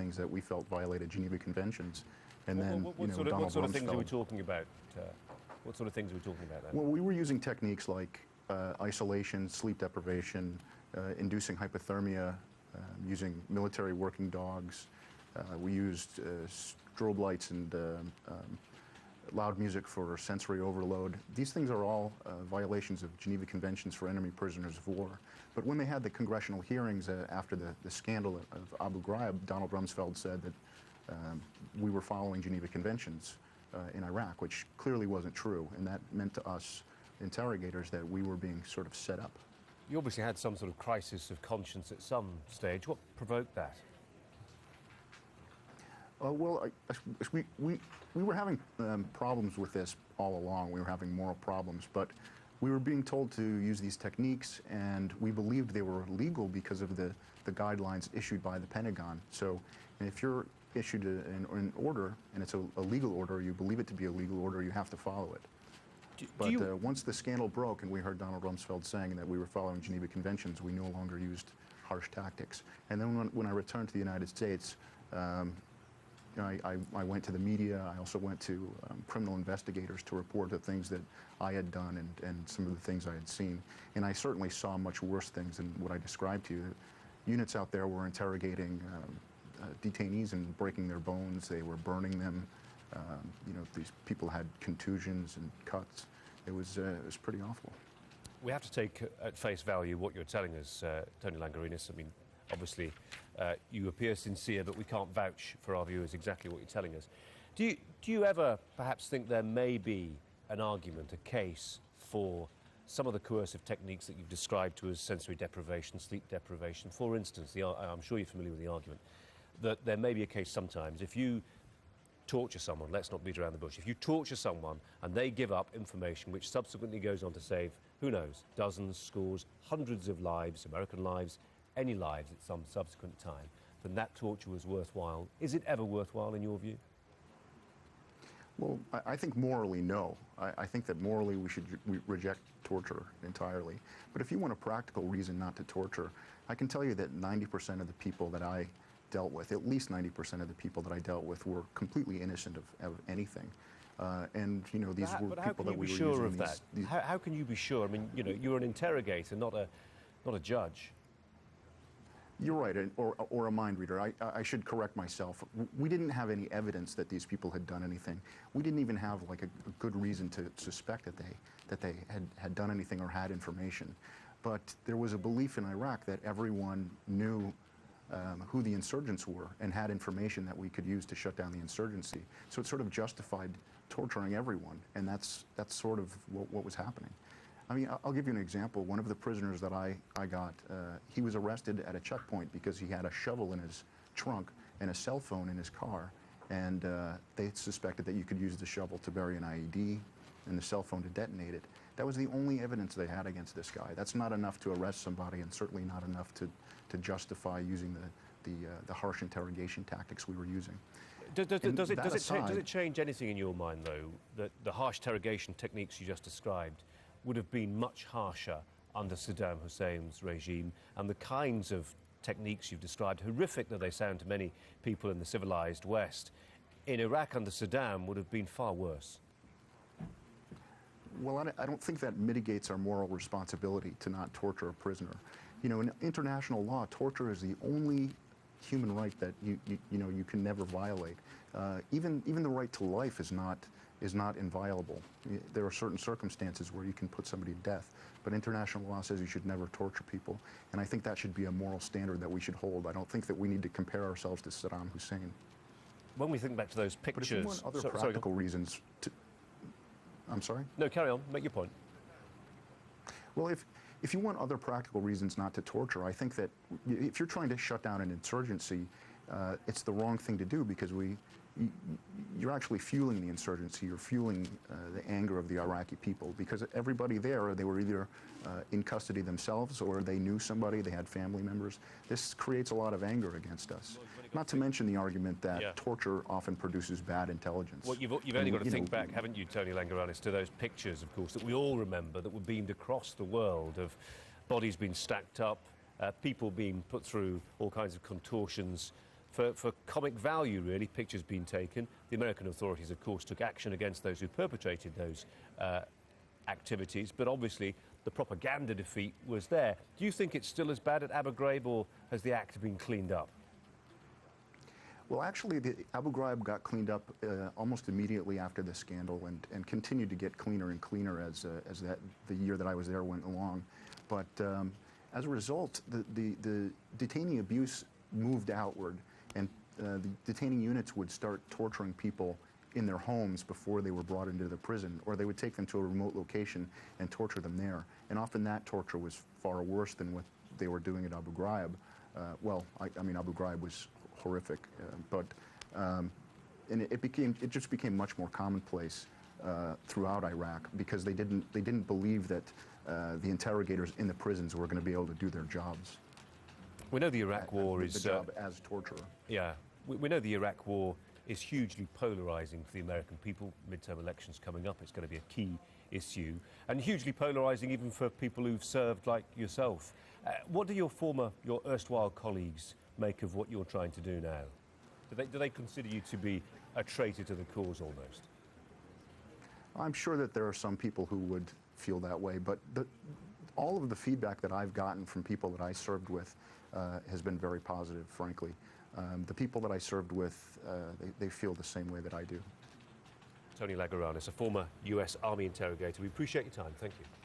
things that we felt violated Geneva Conventions. And then, what sort of things are we talking about? What sort of things are we talking about then? Well, we were using techniques like isolation, sleep deprivation, inducing hypothermia, using military working dogs. We used strobe lights and loud music for sensory overload. These things are all violations of Geneva Conventions for enemy prisoners of war. But when they had the congressional hearings after the scandal of Abu Ghraib, Donald Rumsfeld said that we were following Geneva Conventions in Iraq, which clearly wasn't true, and that meant to us interrogators that we were being sort of set up. You obviously had some sort of crisis of conscience at some stage. What provoked that? Well, we were having problems with this all along. We were having moral problems, but we were being told to use these techniques, and we believed they were legal because of the guidelines issued by the Pentagon. So if you're issued an order, and it's a legal order, you believe it to be a legal order, you have to follow it. But once the scandal broke and we heard Donald Rumsfeld saying that we were following Geneva Conventions, we no longer used harsh tactics. And then when I returned to the United States, I went to the media. I also went to criminal investigators to report the things that I had done and some of the things I had seen. And I certainly saw much worse things than what I described to you. Units out there were interrogating detainees and breaking their bones. They were burning them. These people had contusions and cuts. It was pretty awful. We have to take at face value what you're telling us, Tony Langarinas. I mean, obviously, you appear sincere, but we can't vouch for our viewers exactly what you're telling us. Do you ever perhaps think there may be an argument, a case for some of the coercive techniques that you've described to us, sensory deprivation, sleep deprivation? For instance, I'm sure you're familiar with the argument, that there may be a case sometimes if you torture someone, let's not beat around the bush, if you torture someone and they give up information which subsequently goes on to save, who knows, dozens, scores, hundreds of lives, American lives, any lives at some subsequent time, then that torture was worthwhile. Is it ever worthwhile in your view? Well, I think morally, no. I think that morally we should reject torture entirely. But if you want a practical reason not to torture, I can tell you that 90% of the people that I dealt with, at least 90% of the people that I dealt with, were completely innocent of anything. And these were people that we were using. How can you be sure of that? How can you be sure? I mean, you're an interrogator, not a judge. You're right, or a mind reader. I should correct myself. We didn't have any evidence that these people had done anything. We didn't even have like a good reason to suspect that they had done anything or had information. But there was a belief in Iraq that everyone knew who the insurgents were and had information that we could use to shut down the insurgency. So it sort of justified torturing everyone, and that's sort of what was happening. I mean, I'll give you an example. One of the prisoners that I got, he was arrested at a checkpoint because he had a shovel in his trunk and a cell phone in his car, and they suspected that you could use the shovel to bury an IED and the cell phone to detonate it. That was the only evidence they had against this guy. That's not enough to arrest somebody, and certainly not enough to justify using the harsh interrogation tactics we were using. Does it change anything in your mind, though, that the harsh interrogation techniques you just described would have been much harsher under Saddam Hussein's regime, and the kinds of techniques you've described, horrific though they sound to many people in the civilized West, in Iraq under Saddam would have been far worse? Well, I don't think that mitigates our moral responsibility to not torture a prisoner. In international law, torture is the only human right that you can never violate. Even the right to life is not inviolable. There are certain circumstances where you can put somebody to death, but international law says you should never torture people, and I think that should be a moral standard that we should hold. I don't think that we need to compare ourselves to Saddam Hussein. When we think back to those pictures... But if you want other practical reasons to... I'm sorry? No, carry on. Make your point. Well, if you want other practical reasons not to torture, I think that if you're trying to shut down an insurgency, it's the wrong thing to do, because you're actually fueling the insurgency. You're fueling the anger of the Iraqi people, because everybody there, they were either in custody themselves or they knew somebody, they had family members. This creates a lot of anger against us. Not to mention the argument that torture often produces bad intelligence. Well, you've only got to think back, haven't you, Tony Langarinas, to those pictures, of course, that we all remember that were beamed across the world of bodies being stacked up, people being put through all kinds of contortions for comic value, really, pictures being taken. The American authorities, of course, took action against those who perpetrated those activities, but obviously the propaganda defeat was there. Do you think it's still as bad at Abu Ghraib, or has the act been cleaned up? Well, actually, the Abu Ghraib got cleaned up almost immediately after the scandal, and continued to get cleaner and cleaner as the year that I was there went along. But as a result, the detainee abuse moved outward, and the detaining units would start torturing people in their homes before they were brought into the prison, or they would take them to a remote location and torture them there. And often that torture was far worse than what they were doing at Abu Ghraib. Well, I mean, Abu Ghraib was horrific, and it just became much more commonplace throughout Iraq, because they didn't believe that the interrogators in the prisons were going to be able to do their jobs. We know the Iraq War is the job as torturer. Yeah, we know the Iraq War is hugely polarizing for the American people. Midterm elections coming up, it's going to be a key issue, and hugely polarizing even for people who've served like yourself. What do your erstwhile colleagues make of what you're trying to do now? Do they consider you to be a traitor to the cause almost? I'm sure that there are some people who would feel that way, but all of the feedback that I've gotten from people that I served with has been very positive, frankly. The people that I served with, they feel the same way that I do. Tony Lagaranis, a former US Army interrogator. We appreciate your time. Thank you.